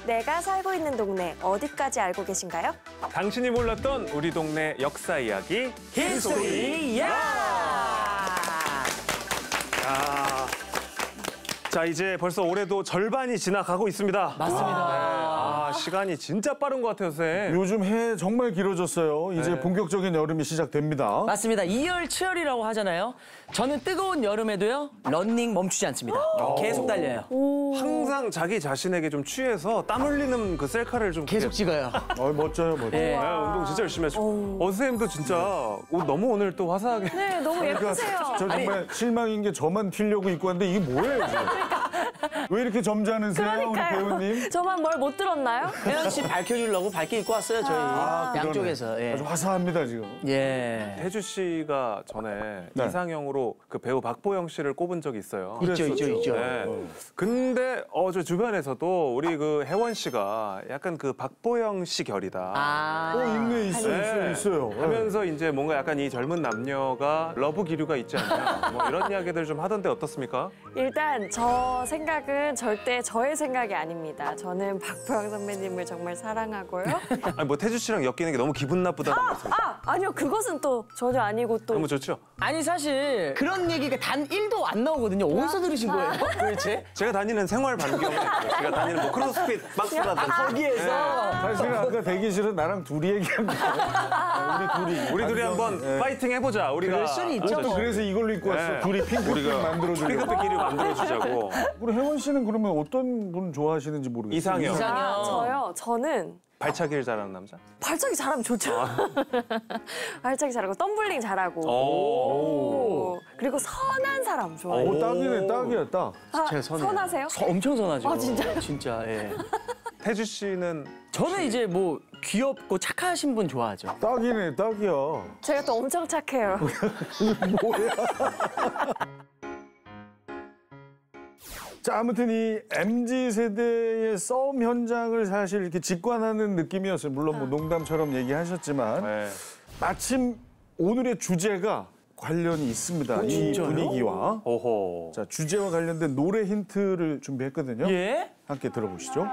내가 살고 있는 동네 어디까지 알고 계신가요? 당신이 몰랐던 우리 동네 역사 이야기 히스토리 야! 자, 이제 벌써 올해도 절반이 지나가고 있습니다. 맞습니다. 시간이 진짜 빠른 것 같아요, 쌤. 요즘 해 정말 길어졌어요. 이제 네. 본격적인 여름이 시작됩니다. 맞습니다. 이열치열이라고 하잖아요. 저는 뜨거운 여름에도요, 러닝 멈추지 않습니다. 계속 달려요. 항상 자기 자신에게 좀 취해서 땀 흘리는 그 셀카를 좀 계속 찍어요. 멋져요, 멋져요. 예. 네, 운동 진짜 열심히 하시고. 선생님도 진짜 옷 너무 오늘 또 화사하게. 네, 너무 예쁘세요. 저 정말 실망인 게 저만 튀려고 입고 왔는데 이게 뭐예요, 지금? 왜 이렇게 점잖으세요, 우리 배우님? 저만 뭘 못 들었나요? 혜연 씨 밝혀주려고 밝게 입고 왔어요, 저희. 양쪽에서. 그러네. 예. 아주 화사합니다, 지금. 예. 태주 씨가 전에 네. 이상형으로 그 배우 박보영 씨를 꼽은 적이 있어요. 있죠. 네. 근데 저 주변에서도 우리 그 혜원 씨가 약간 그 박보영 씨 결이다. 있어요. 하면서 이제 뭔가 약간 이 젊은 남녀가 러브 기류가 있지 않냐. 뭐 이런 이야기들 좀 하던데 어떻습니까? 일단 저 생각은 절대 저의 생각이 아닙니다. 저는 박보영 선배님을 정말 사랑하고요. 아니 뭐 태주 씨랑 엮이는 게 너무 기분 나쁘다는 말씀. 아니요, 그것은 또 전혀 아니고 또. 너무 좋죠? 아니, 사실 그런 얘기가 단 1도 안 나오거든요. 어디서 들으신 거예요, 도대체? 제가 다니는 생활 반경에 제가 다니는 뭐 크로스핏 박스라든지 거기에서. 사실은 아까 대기실은 나랑 둘이 얘기한 거예요. 우리 둘이 한번 파이팅 해보자. 우리가 그럴 수는 있죠. 또 그래서 이걸로 입고 왔어. 네. 둘이 핑크빛 만들어주려고. 핑크빛 기류 만들어주자고. 우리 혜원 씨는 그러면 어떤 분 좋아하시는지 모르겠어요. 이상형. 저요? 저는 발차기를 잘하는 남자? 발차기 잘하면 좋죠. 발차기 잘하고 덤블링 잘하고. 그리고 선한 사람 좋아해요. 오, 딱이네, 딱이야, 딱. 제가 선해요. 선하세요? 엄청 선하죠. 진짜요? 진짜, 예. 태주 씨는 저는 이제 뭐 귀엽고 착하신 분 좋아하죠. 딱이네, 딱이야. 제가 또 엄청 착해요. 자, 아무튼 이 MZ세대의 싸움 현장을 사실 이렇게 직관하는 느낌이었어요. 물론 뭐 농담처럼 얘기하셨지만. 네. 마침 오늘의 주제가 관련이 있습니다. 이 진짜요? 분위기와. 오호. 자, 주제와 관련된 노래 힌트를 준비했거든요. 예? 함께 들어보시죠.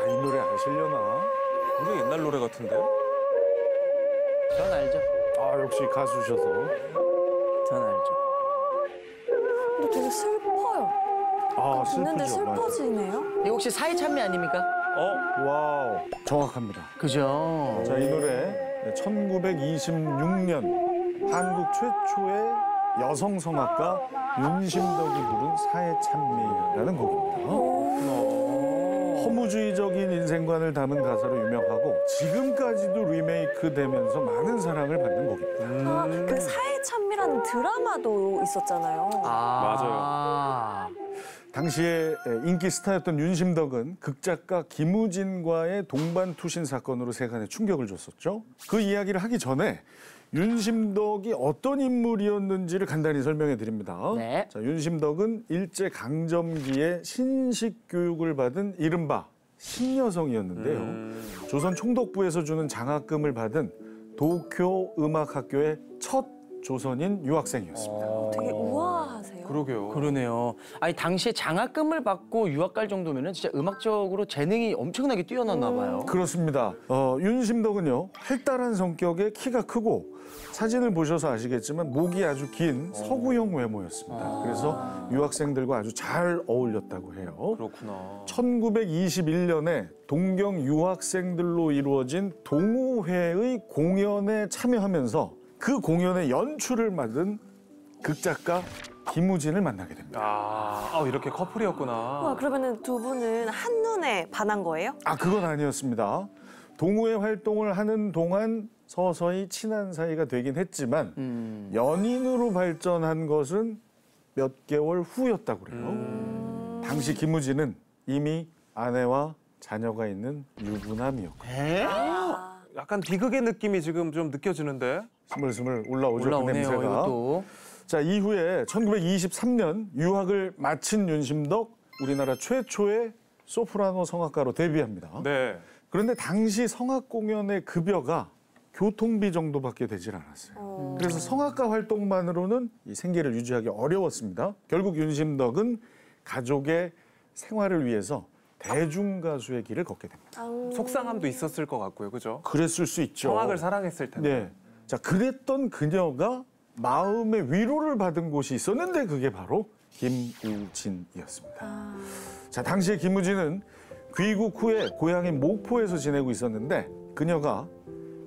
이 노래 아시려나? 우리 옛날 노래 같은데요? 전 알죠. 역시 가수셔서. 전 알죠. 근데 되게 슬퍼요. 듣는데 슬퍼지네요. 이거 혹시 사이 찬미 아닙니까? 와우, 정확합니다. 그죠. 자, 이 노래 1926년 한국 최초의 여성 성악가 윤심덕이 부른 사해찬미라는 곡입니다. 허무주의적인 인생관을 담은 가사로 유명하고 지금까지도 리메이크 되면서 많은 사랑을 받는 곡입니다. 그 사해찬미라는 드라마도 있었잖아요. 맞아요. 당시에 인기 스타였던 윤심덕은 극작가 김우진과의 동반 투신 사건으로 세간에 충격을 줬었죠. 그 이야기를 하기 전에 윤심덕이 어떤 인물이었는지를 간단히 설명해 드립니다. 네. 자, 윤심덕은 일제 강점기에 신식 교육을 받은 이른바 신여성이었는데요. 조선 총독부에서 주는 장학금을 받은 도쿄 음악학교의 첫 조선인 유학생이었습니다. 되게 우아하세요. 그러게요. 그러네요. 아니, 당시에 장학금을 받고 유학 갈 정도면은 진짜 음악적으로 재능이 엄청나게 뛰어났나 봐요. 그렇습니다. 윤심덕은요, 활달한 성격에 키가 크고 사진을 보셔서 아시겠지만 목이 아주 긴 서구형 외모였습니다. 그래서 유학생들과 아주 잘 어울렸다고 해요. 그렇구나. 1921년에 동경 유학생들로 이루어진 동호회의 공연에 참여하면서 그 공연의 연출을 맡은 극작가 김우진을 만나게 됩니다. 이렇게 커플이었구나. 와, 그러면은 두 분은 한눈에 반한 거예요? 그건 아니었습니다. 동호회 활동을 하는 동안 서서히 친한 사이가 되긴 했지만 연인으로 발전한 것은 몇 개월 후였다고 그래요. 당시 김우진은 이미 아내와 자녀가 있는 유부남이었고. 약간 비극의 느낌이 지금 좀 느껴지는데. 스물스물 올라오죠, 그 올라오네요, 냄새가. 이것도. 자, 이후에 1923년 유학을 마친 윤심덕, 우리나라 최초의 소프라노 성악가로 데뷔합니다. 네. 그런데 당시 성악 공연의 급여가 교통비 정도밖에 되질 않았어요. 그래서 성악가 활동만으로는 이 생계를 유지하기 어려웠습니다. 결국 윤심덕은 가족의 생활을 위해서 대중가수의 길을 걷게 됩니다. 속상함도 있었을 것 같고요, 그죠? 그랬을 수 있죠. 성악을 사랑했을 텐데. 네. 자, 그랬던 그녀가 마음의 위로를 받은 곳이 있었는데 그게 바로 김우진이었습니다. 자, 당시에 김우진은 귀국 후에 고향인 목포에서 지내고 있었는데 그녀가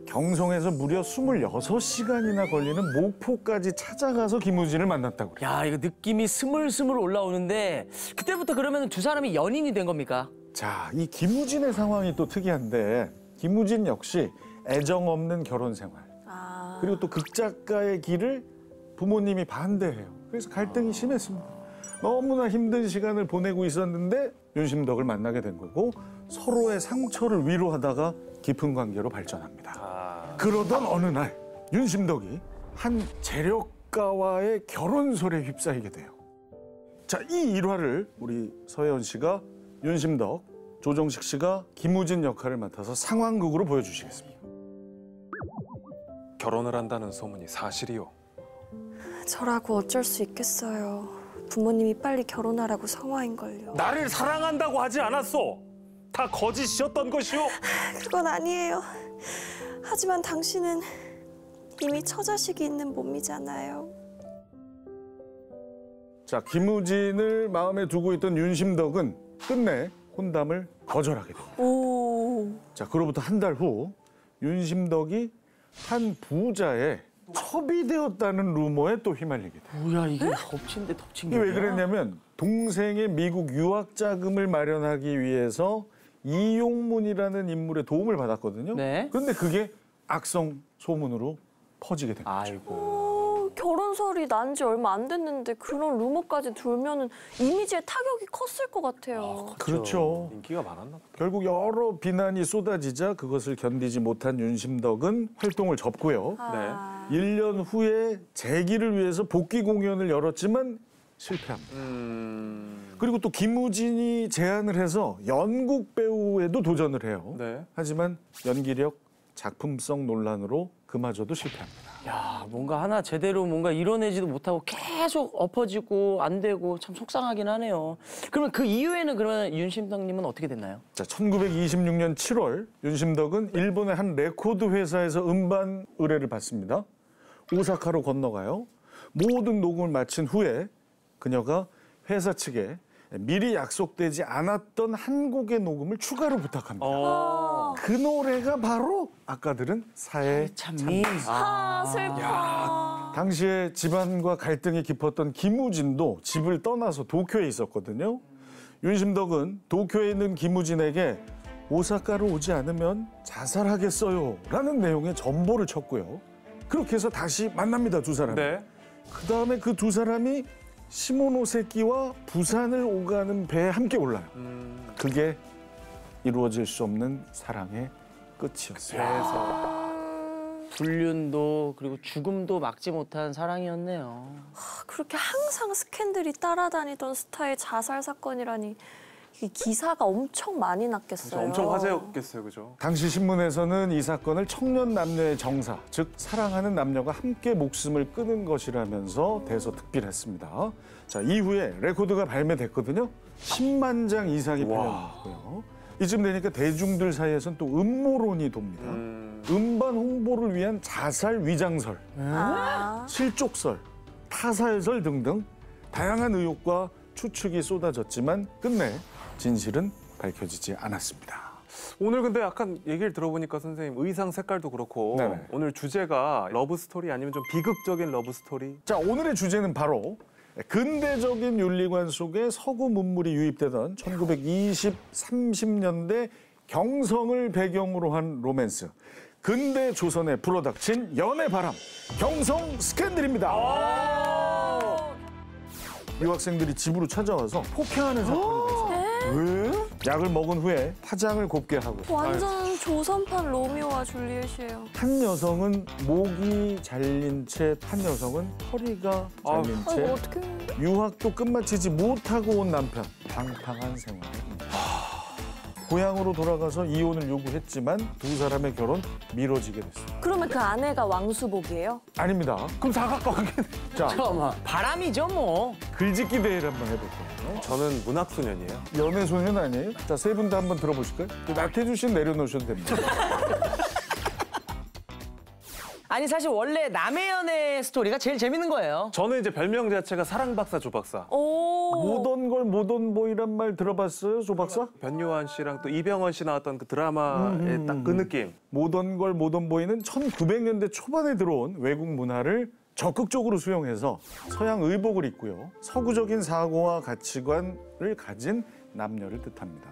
경성에서 무려 26시간이나 걸리는 목포까지 찾아가서 김우진을 만났다고 그래요. 야, 이거 느낌이 스물스물 올라오는데 그때부터 그러면 두 사람이 연인이 된 겁니까? 자, 이 김우진의 상황이 또 특이한데 김우진 역시 애정 없는 결혼 생활 그리고 또 극작가의 길을 부모님이 반대해요. 그래서 갈등이 심했습니다. 너무나 힘든 시간을 보내고 있었는데 윤심덕을 만나게 된 거고 서로의 상처를 위로하다가 깊은 관계로 발전합니다. 그러던 어느 날 윤심덕이 한 재력가와의 결혼설에 휩싸이게 돼요. 자, 이 일화를 우리 서혜원 씨가 윤심덕, 조정식 씨가 김우진 역할을 맡아서 상황극으로 보여주시겠습니다. 결혼을 한다는 소문이 사실이요. 저라고 어쩔 수 있겠어요. 부모님이 빨리 결혼하라고 성화인걸요. 나를 사랑한다고 하지 않았소. 다 거짓이었던 것이오. 그건 아니에요. 하지만 당신은 이미 처자식이 있는 몸이잖아요. 자, 김우진을 마음에 두고 있던 윤심덕은 끝내 혼담을 거절하게 됩니다. 오. 자, 그로부터 한 달 후 윤심덕이 한 부자의 첩이 되었다는 루머에 또 휘말리게 돼요. 뭐야, 이게 덮친데 덮친 이게 거야? 왜 그랬냐면 동생의 미국 유학 자금을 마련하기 위해서 이용문이라는 인물의 도움을 받았거든요. 네. 그런데 그게 악성 소문으로 퍼지게 됩니다. 아이고. 결혼설이 난 지 얼마 안 됐는데 그런 루머까지 돌면은 이미지에 타격이 컸을 것 같아요. 그렇죠. 인기가 많았나 보다. 결국 여러 비난이 쏟아지자 그것을 견디지 못한 윤심덕은 활동을 접고요. 아. 1년 후에 재기를 위해서 복귀 공연을 열었지만 실패합니다. 그리고 또 김우진이 제안을 해서 연극 배우에도 도전을 해요. 네. 하지만 연기력, 작품성 논란으로 그마저도 실패합니다. 야, 뭔가 하나 제대로 뭔가 이뤄내지도 못하고 계속 엎어지고 안 되고 참 속상하긴 하네요. 그러면 그 이후에는 그러면 윤심덕님은 어떻게 됐나요? 자, 1926년 7월 윤심덕은 일본의 한 레코드 회사에서 음반 의뢰를 받습니다. 오사카로 건너가요. 모든 녹음을 마친 후에 그녀가 회사 측에 미리 약속되지 않았던 한 곡의 녹음을 추가로 부탁합니다. 그 노래가 바로 아까 들은 사회 참미. 아, 슬퍼. 당시에 집안과 갈등이 깊었던 김우진도 집을 떠나서 도쿄에 있었거든요. 윤심덕은 도쿄에 있는 김우진에게 오사카로 오지 않으면 자살하겠어요 라는 내용의 전보를 쳤고요. 그렇게 해서 다시 만납니다, 두 사람이. 네. 그다음에 그 두 사람이 시모노세키와 부산을 오가는 배에 함께 올라요. 그게 이루어질 수 없는 사랑의 끝이었어요. 그래서 불륜도 그리고 죽음도 막지 못한 사랑이었네요. 그렇게 항상 스캔들이 따라다니던 스타의 자살 사건이라니 이 기사가 엄청 많이 났겠어요. 엄청 화제였겠어요, 그죠? 당시 신문에서는 이 사건을 청년 남녀의 정사, 즉 사랑하는 남녀가 함께 목숨을 끊은 것이라면서 대서특필했습니다. 자, 이후에 레코드가 발매됐거든요. 10만 장 이상이 팔렸고요. 이쯤 되니까 대중들 사이에선 또 음모론이 돕니다. 음반 홍보를 위한 자살 위장설, 아. 실족설, 타살설 등등 다양한 의혹과 추측이 쏟아졌지만 끝내 진실은 밝혀지지 않았습니다. 오늘 근데 약간 얘기를 들어보니까 선생님 의상 색깔도 그렇고 네네. 오늘 주제가 러브 스토리 아니면 좀 비극적인 러브 스토리? 자, 오늘의 주제는 바로 근대적인 윤리관 속에 서구 문물이 유입되던 1920, 30년대 경성을 배경으로 한 로맨스. 근대 조선에 불어닥친 연애 바람, 경성 스캔들입니다. 유학생들이 집으로 찾아와서 폭행하는 사건이 발생. 왜? 약을 먹은 후에 화장을 곱게 하고 완전 조선판 로미오와 줄리엣이에요. 한 여성은 목이 잘린 채 한 여성은 허리가 잘린 아이고, 채 어떡해. 고향으로 돌아가서 이혼을 요구했지만 두 사람의 결혼 미뤄지게 됐어요. 그러면 그 아내가 왕수복이에요? 아닙니다. 그럼 사각관계. 자, 잠깐만. 바람이죠 뭐. 글짓기 대회를 한번 해볼게요. 저는 문학소년이에요. 연애 소년 아니에요? 자, 세 분 다 한번 들어보실까요? 나태주 씨는 내려놓으셔도 됩니다. 아니 사실 원래 남의 연애 스토리가 제일 재밌는 거예요. 저는 이제 별명 자체가 사랑박사 조박사. 오. 모던 걸 모던 보이란 말 들어봤어요, 조 박사? 변요한 씨랑 또 이병헌 씨 나왔던 그 드라마의 딱 그 느낌. 모던 걸 모던 보이는 1900년대 초반에 들어온 외국 문화를 적극적으로 수용해서 서양 의복을 입고요. 서구적인 사고와 가치관을 가진 남녀를 뜻합니다.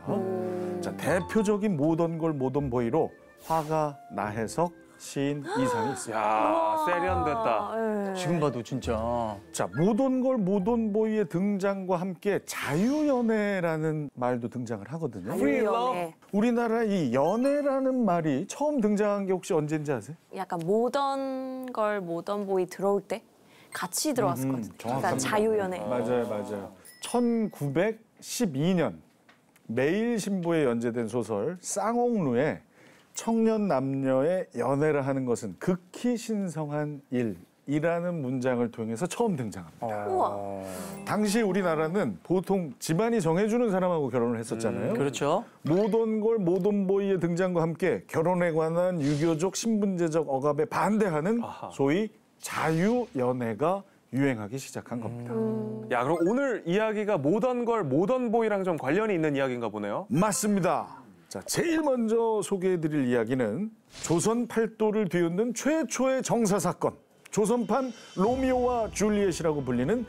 자, 대표적인 모던 걸 모던 보이로 화가 나혜석 시인 이상이 있어요. 야, 세련됐다. 네. 지금 봐도 진짜. 자, 모던 걸 모던 보이의 등장과 함께 자유연애라는 말도 등장을 하거든요. 자유연애. 우리나라 이 연애라는 말이 처음 등장한 게 혹시 언제인지 아세요? 약간 모던 걸 모던 보이 들어올 때 같이 들어왔을 것 같아요. 그러니까 자유연애. 맞아요, 맞아요. 1912년 매일신보에 연재된 소설 쌍옥루에 청년 남녀의 연애를 하는 것은 극히 신성한 일이라는 문장을 통해서 처음 등장합니다. 우와. 당시 우리나라는 보통 집안이 정해주는 사람하고 결혼을 했었잖아요. 그렇죠. 모던 걸 모던 보이의 등장과 함께 결혼에 관한 유교적 신분제적 억압에 반대하는 아하. 소위 자유연애가 유행하기 시작한 겁니다. 야, 그럼 오늘 이야기가 모던 걸 모던 보이랑 좀 관련이 있는 이야기인가 보네요. 맞습니다. 자, 제일 먼저 소개해드릴 이야기는 조선 팔도를 뒤흔든 최초의 정사 사건, 조선판 로미오와 줄리엣이라고 불리는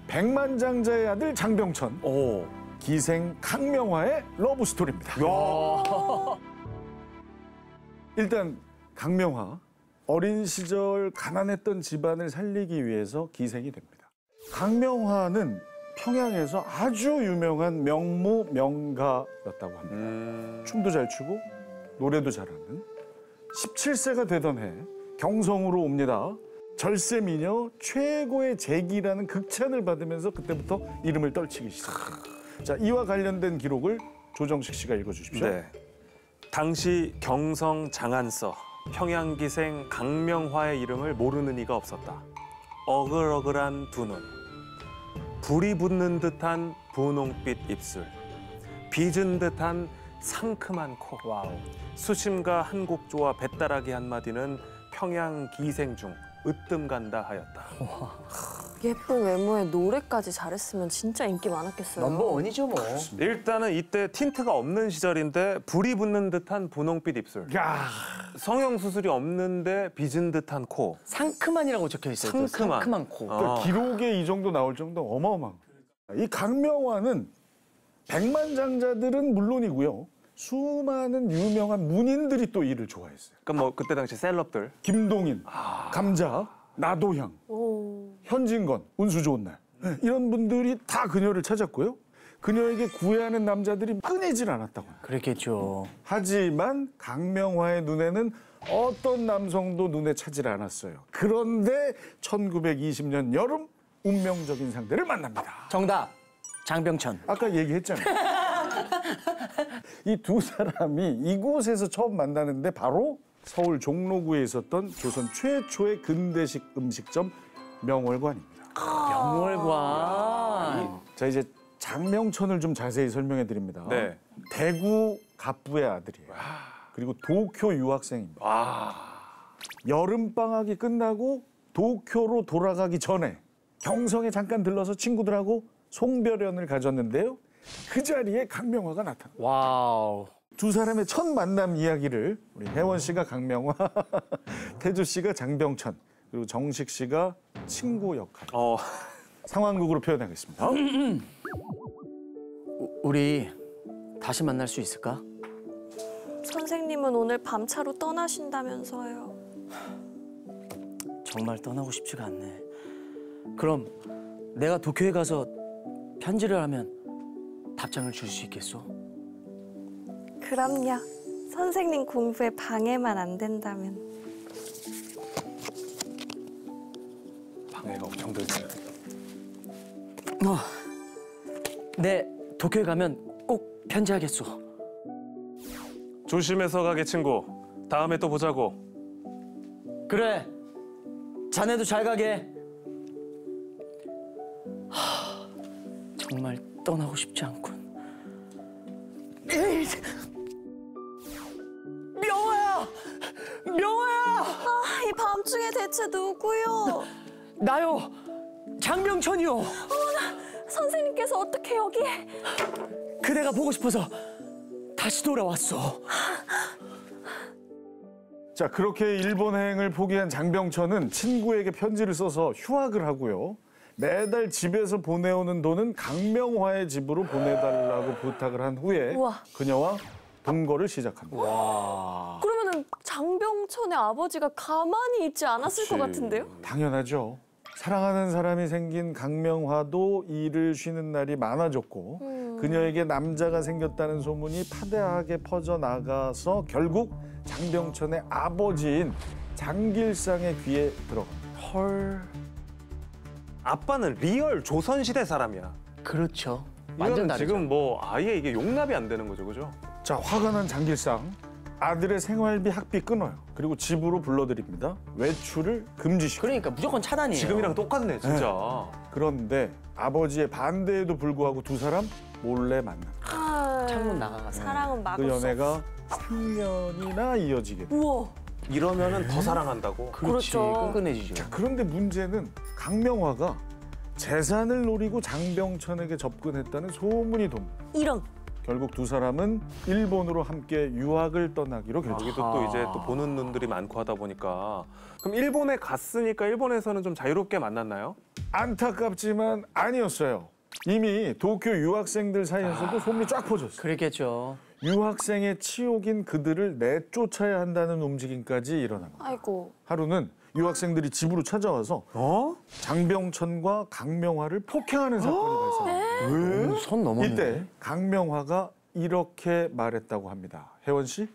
백만장자의 아들 장병천, 오. 기생 강명화의 러브 스토리입니다. 일단 강명화, 어린 시절 가난했던 집안을 살리기 위해서 기생이 됩니다. 강명화는 평양에서 아주 유명한 명무 명가였다고 합니다. 춤도 잘 추고 노래도 잘하는 17세가 되던 해 경성으로 옵니다. 절세 미녀 최고의 재기라는 극찬을 받으면서 그때부터 이름을 떨치기 시작합니다. 자, 이와 관련된 기록을 조정식 씨가 읽어주십시오. 네. 당시 경성 장안서 평양기생 강명화의 이름을 모르는 이가 없었다. 어글어글한 두 눈, 불이 붙는 듯한 분홍빛 입술, 빚은 듯한 상큼한 코, 수심과 한곡조와 뱃다라기 한마디는 평양 기생 중 으뜸 간다 하였다. 예쁜 외모에 노래까지 잘했으면 진짜 인기 많았겠어요. 넘버원이죠 뭐. 일단은 이때 틴트가 없는 시절인데 불이 붙는 듯한 분홍빛 입술, 야, 성형수술이 없는데 빚은 듯한 코. 상큼한이라고 적혀 있어요. 또 상큼한. 상큼한 코. 그러니까 기록에 이 정도 나올 정도 어마어마한 거예요. 이 강명화는 백만장자들은 물론이고요. 수많은 유명한 문인들이 또 이를 좋아했어요. 그러니까 뭐 그때 당시 셀럽들. 김동인, 감자, 나도향, 오. 현진건, 운수 좋은 날. 이런 분들이 다 그녀를 찾았고요. 그녀에게 구애하는 남자들이 끊이질 않았다고 합니다. 그랬겠죠. 하지만 강명화의 눈에는 어떤 남성도 눈에 차질 않았어요. 그런데 1920년 여름 운명적인 상대를 만납니다. 정답. 장병천. 아까 얘기했잖아요. 이 두 사람이 이곳에서 처음 만나는데 바로 서울 종로구에 있었던 조선 최초의 근대식 음식점 명월관입니다. 명월관. 자, 이제 장명천을 좀 자세히 설명해 드립니다. 네. 대구 갑부의 아들이에요. 그리고 도쿄 유학생입니다. 와. 여름방학이 끝나고 도쿄로 돌아가기 전에 경성에 잠깐 들러서 친구들하고 송별연을 가졌는데요. 그 자리에 강명화가 나타납니다. 와우. 두 사람의 첫 만남 이야기를 우리 혜원 씨가 강명화, 태주 씨가 장병천, 그리고 정식 씨가 친구 역할. 상황극으로 표현하겠습니다. 우리 다시 만날 수 있을까? 선생님은 오늘 밤차로 떠나신다면서요. 정말 떠나고 싶지가 않네. 그럼 내가 도쿄에 가서 편지를 하면 답장을 줄 수 있겠어? 그럼요. 선생님 공부에 방해만 안 된다면. 방해가 엄청 들지. 네, 도쿄에 가면 꼭 편지하겠소. 조심해서 가게 친구. 다음에 또 보자고. 그래. 자네도 잘 가게. 정말 떠나고 싶지 않군. 명호야! 명호야! 이 밤중에 대체 누구요? 나요. 장병천이요. 선생님께서 어떻게 여기에? 그대가 보고 싶어서 다시 돌아왔어. 자, 그렇게 일본행을 포기한 장병천은 친구에게 편지를 써서 휴학을 하고요. 매달 집에서 보내오는 돈은 강명화의 집으로 보내달라고 부탁을 한 후에 우와. 그녀와 동거를 시작합니다. 그러면은 장병천의 아버지가 가만히 있지 않았을 것 같은데요? 당연하죠. 사랑하는 사람이 생긴 강명화도 일을 쉬는 날이 많아졌고 그녀에게 남자가 생겼다는 소문이 파대하게 퍼져나가서 결국 장병천의 아버지인 장길상의 귀에 들어갑니다. 헐. 아빠는 리얼 조선시대 사람이야. 그렇죠. 완전 이거는 다르죠. 지금 뭐 아예 이게 용납이 안 되는 거죠, 그죠? 자, 화가 난 장길상. 아들의 생활비 학비 끊어요. 그리고 집으로 불러들입니다. 외출을 금지시켜요. 그러니까 무조건 차단이에요. 지금이랑 똑같네, 진짜. 그런데 아버지의 반대에도 불구하고 두 사람 몰래 만납니다. 창문 나가가지고. 사랑은 막을 그 수 없어. 연애가 3년이나 이어지게 돼요. 우와. 이러면은 더 사랑한다고. 그렇지. 그렇죠. 끈끈해지죠. 자, 그런데 문제는 강명화가 재산을 노리고 장병천에게 접근했다는 소문이 돕니다. 이런. 결국 두 사람은 일본으로 함께 유학을 떠나기로 결정. 여기도 또 이제 또 보는 눈들이 많고 하다 보니까 그럼 일본에 갔으니까 일본에서는 좀 자유롭게 만났나요? 안타깝지만 아니었어요. 이미 도쿄 유학생들 사이에서도 소문이 쫙 퍼졌어요. 그랬겠죠. 유학생의 치욕인 그들을 내쫓아야 한다는 움직임까지 일어납니다. 아이고. 하루는 유학생들이 집으로 찾아와서 장병천과 강명화를 폭행하는 사건이 발생합니다. 선 넘었네. 이때 강명화가 이렇게 말했다고 합니다. 혜원 씨?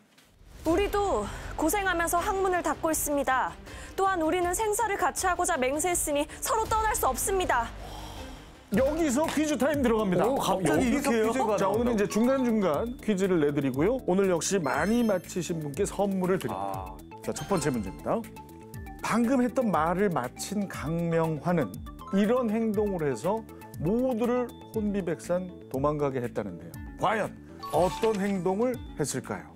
우리도 고생하면서 학문을 닦고 있습니다. 또한 우리는 생사를 같이 하고자 맹세했으니 서로 떠날 수 없습니다. 여기서 퀴즈 타임 들어갑니다. 오, 갑자기 여기서 이렇게요? 퀴즈가 자, 오늘 나온다고? 이제 중간중간 퀴즈를 내드리고요. 오늘 역시 많이 맞히신 분께 선물을 드립니다. 아, 자, 첫 번째 문제입니다. 방금 했던 말을 마친 강명화는 이런 행동을 해서 모두를 혼비백산 도망가게 했다는데요. 과연 어떤 행동을 했을까요?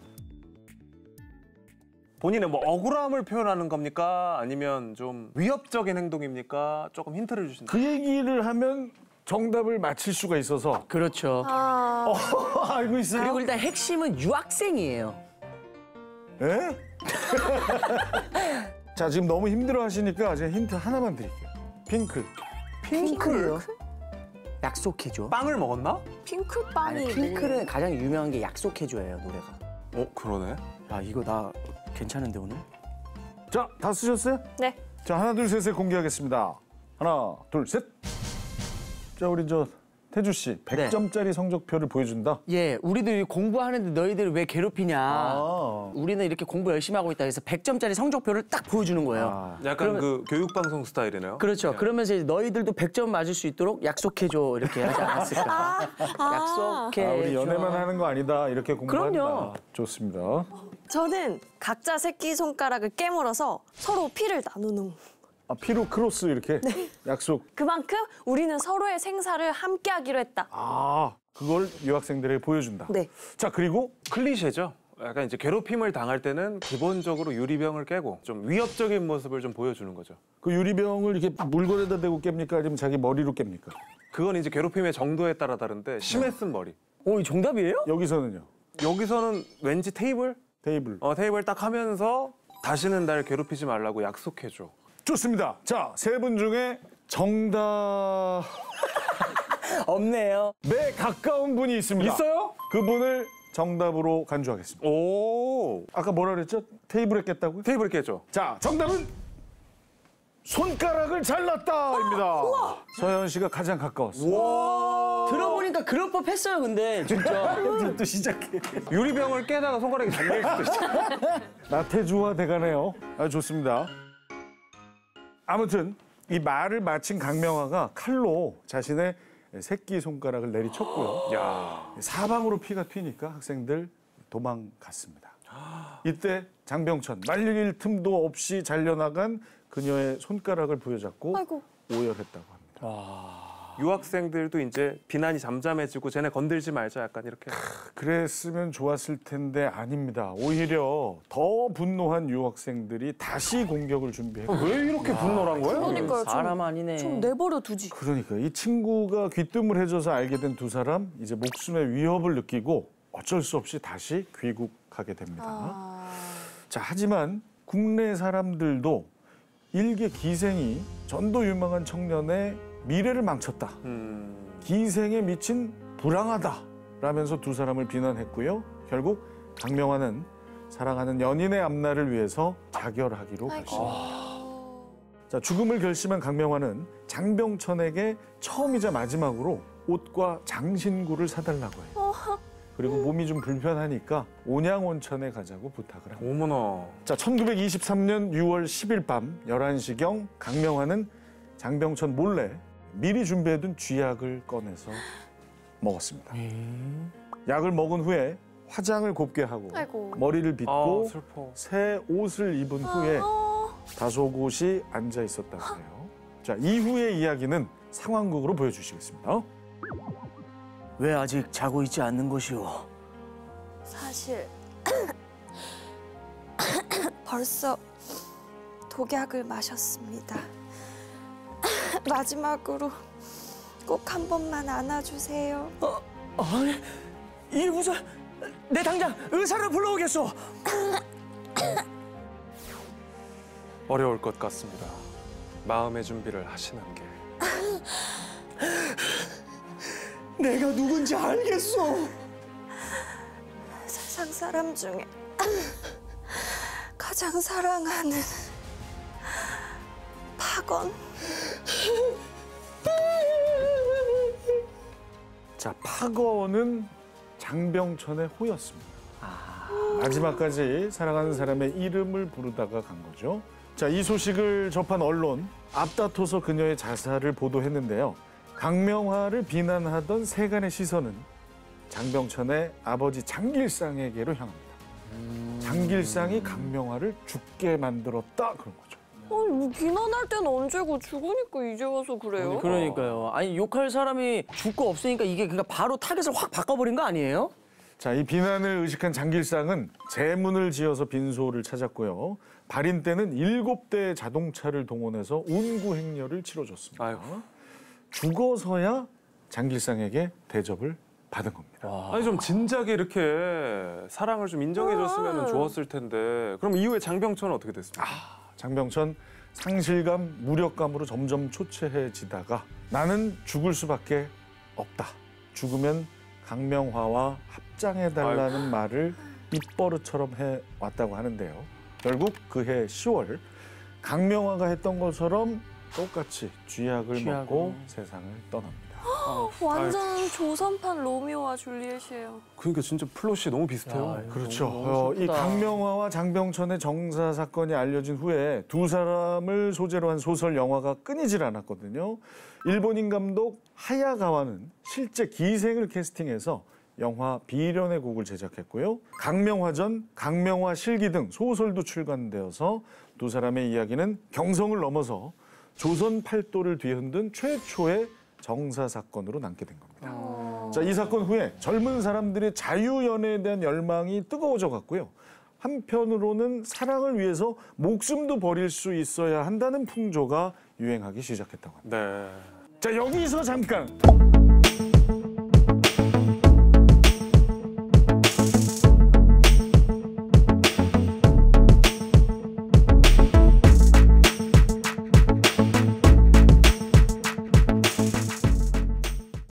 본인의 뭐 억울함을 표현하는 겁니까? 아니면 좀 위협적인 행동입니까? 조금 힌트를 주신다. 그 얘기를 하면 정답을 맞힐 수가 있어서 그렇죠. 알고 있어요? 그리고 일단 핵심은 유학생이에요. 에? 자, 지금 너무 힘들어 하시니까 제가 힌트 하나만 드릴게요. 핑크. 핑크요? 약속해줘. 빵을 먹었나? 핑크빵이. 아니, 핑크는 가장 유명한 게 약속해줘예요, 노래가. 그러네. 야, 이거 나 괜찮은데, 오늘? 자, 다 쓰셨어요? 네. 자, 하나, 둘, 셋에 공개하겠습니다. 하나, 둘, 셋. 자, 우리 태주 씨, 100점짜리 성적표를 보여준다. 예, 우리도 공부하는데 너희들 왜 괴롭히냐. 아. 우리는 이렇게 공부 열심히 하고 있다. 그래서 100점짜리 성적표를 딱 보여주는 거예요. 아. 약간 그러면- 그 교육방송 스타일이네요. 그렇죠. 그러면서 이제 너희들도 100점 맞을 수 있도록 약속해줘. 이렇게 하지 않았을까. 약속해줘. 우리 연애만 하는 거 아니다. 이렇게 공부한다. 그럼요. 좋습니다. 저는 각자 새끼손가락을 깨물어서 서로 피를 나누는. 아, 피로 크로스 이렇게 약속. 그만큼 우리는 서로의 생사를 함께 하기로 했다. 아, 그걸 유학생들에게 보여준다. 네. 자, 그리고 클리셰죠. 약간 이제 괴롭힘을 당할 때는 기본적으로 유리병을 깨고 좀 위협적인 모습을 좀 보여주는 거죠. 그 유리병을 이렇게 물건에다 대고 깹니까? 아니면 자기 머리로 깹니까? 그건 이제 괴롭힘의 정도에 따라 다른데 심해 쓴 머리. 이 정답이에요? 여기서는요. 여기서는 왠지 테이블? 테이블. 테이블 딱 하면서 다시는 날 괴롭히지 말라고 약속해줘. 좋습니다. 자, 세 분 중에 정답에 없네요. 가까운 분이 있습니다. 있어요? 그분을 정답으로 간주하겠습니다. 오, 아까 뭐라 그랬죠? 테이블에 깼다고요? 테이블 깨죠. 자, 정답은 손가락을 잘랐다입니다. 서현 씨가 가장 가까웠어요. 들어보니까 그럴 법했어요, 근데 진짜. 또 시작해. 유리병을 깨다가 손가락이 잘릴 수도 있어. 나태주와 돼가네요. 좋습니다. 아무튼 이 말을 마친 강명화가 칼로 자신의 새끼 손가락을 내리쳤고요. 야, 사방으로 피가 튀니까 학생들 도망갔습니다. 이때 장병천 말릴 틈도 없이 잘려나간 그녀의 손가락을 부여잡고 아이고. 오열했다고 합니다. 유학생들도 이제 비난이 잠잠해지고 쟤네 건들지 말자 약간 이렇게. 그랬으면 좋았을 텐데 아닙니다. 오히려 더 분노한 유학생들이 다시 공격을 준비했고 왜 이렇게 분노한 거예요? 그러니까요. 사람 아니네. 좀 내버려 두지. 그러니까 이 친구가 귀뜸을 해줘서 알게 된 두 사람 이제 목숨의 위협을 느끼고 어쩔 수 없이 다시 귀국하게 됩니다. 자, 하지만 국내 사람들도 일개 기생이 전도 유망한 청년의 미래를 망쳤다. 기생에 미친 불황하다라면서 두 사람을 비난했고요. 결국 강명화는 사랑하는 연인의 앞날을 위해서 자결하기로 결심합니다. 자, 죽음을 결심한 강명화는 장병천에게 처음이자 마지막으로 옷과 장신구를 사달라고 해요. 그리고 몸이 좀 불편하니까 온양온천에 가자고 부탁을 합니다. 어머나. 자, 1923년 6월 10일 밤 11시경 강명화는 장병천 몰래 미리 준비해둔 쥐약을 꺼내서 먹었습니다. 약을 먹은 후에 화장을 곱게 하고 아이고. 머리를 빗고 슬퍼. 새 옷을 입은 후에 다소곳이 앉아 있었다고 해요. 자, 이후의 이야기는 상황극으로 보여주시겠습니다. 왜 아직 자고 있지 않는 것이오? 사실 벌써 독약을 마셨습니다. 마지막으로 꼭 한 번만 안아주세요. 아니, 이 무슨... 내 당장 의사를 불러오겠소. 어려울 것 같습니다. 마음의 준비를 하시는 게. 내가 누군지 알겠소. 세상 사람 중에 가장 사랑하는 박원. 자, 파거는 장병천의 호였습니다. 마지막까지 사랑하는 사람의 이름을 부르다가 간 거죠. 자, 이 소식을 접한 언론 앞다퉈서 그녀의 자살을 보도했는데요. 강명화를 비난하던 세간의 시선은 장병천의 아버지 장길상에게로 향합니다. 장길상이 강명화를 죽게 만들었다 그런 거죠. 아니 뭐 비난할 때는 언제고 죽으니까 이제 와서 그래요? 그러니까요. 아니, 욕할 사람이 죽고 없으니까 이게 그러니까 바로 타겟을 확 바꿔버린 거 아니에요? 자, 이 비난을 의식한 장길상은 제문을 지어서 빈소를 찾았고요. 발인 때는 7대의 자동차를 동원해서 운구 행렬을 치러줬습니다. 아이고. 죽어서야 장길상에게 대접을 받은 겁니다. 아니 좀 진작에 이렇게 사랑을 좀 인정해줬으면 좋았을 텐데. 그럼 이후에 장병천은 어떻게 됐습니까? 장병천 상실감, 무력감으로 점점 초췌해지다가 나는 죽을 수밖에 없다. 죽으면 강명화와 합장해달라는 말을 입버릇처럼 해왔다고 하는데요. 결국 그해 10월 강명화가 했던 것처럼 똑같이 쥐약을 먹고 세상을 떠납니다. 완전 조선판 로미오와 줄리엣이에요. 그러니까 진짜 플롯이 너무 비슷해요. 그렇죠. 이 강명화와 장병천의 정사 사건이 알려진 후에 두 사람을 소재로 한 소설 영화가 끊이질 않았거든요. 일본인 감독 하야가와는 실제 기생을 캐스팅해서 영화 비련의 곡을 제작했고요. 강명화전, 강명화 실기 등 소설도 출간되어서 두 사람의 이야기는 경성을 넘어서 조선 팔도를 뒤흔든 최초의 정사 사건으로 남게 된 겁니다. 자, 이 사건 후에 젊은 사람들의 자유연애에 대한 열망이 뜨거워져 갔고요. 한편으로는 사랑을 위해서 목숨도 버릴 수 있어야 한다는 풍조가 유행하기 시작했다고 합니다. 네. 자, 여기서 잠깐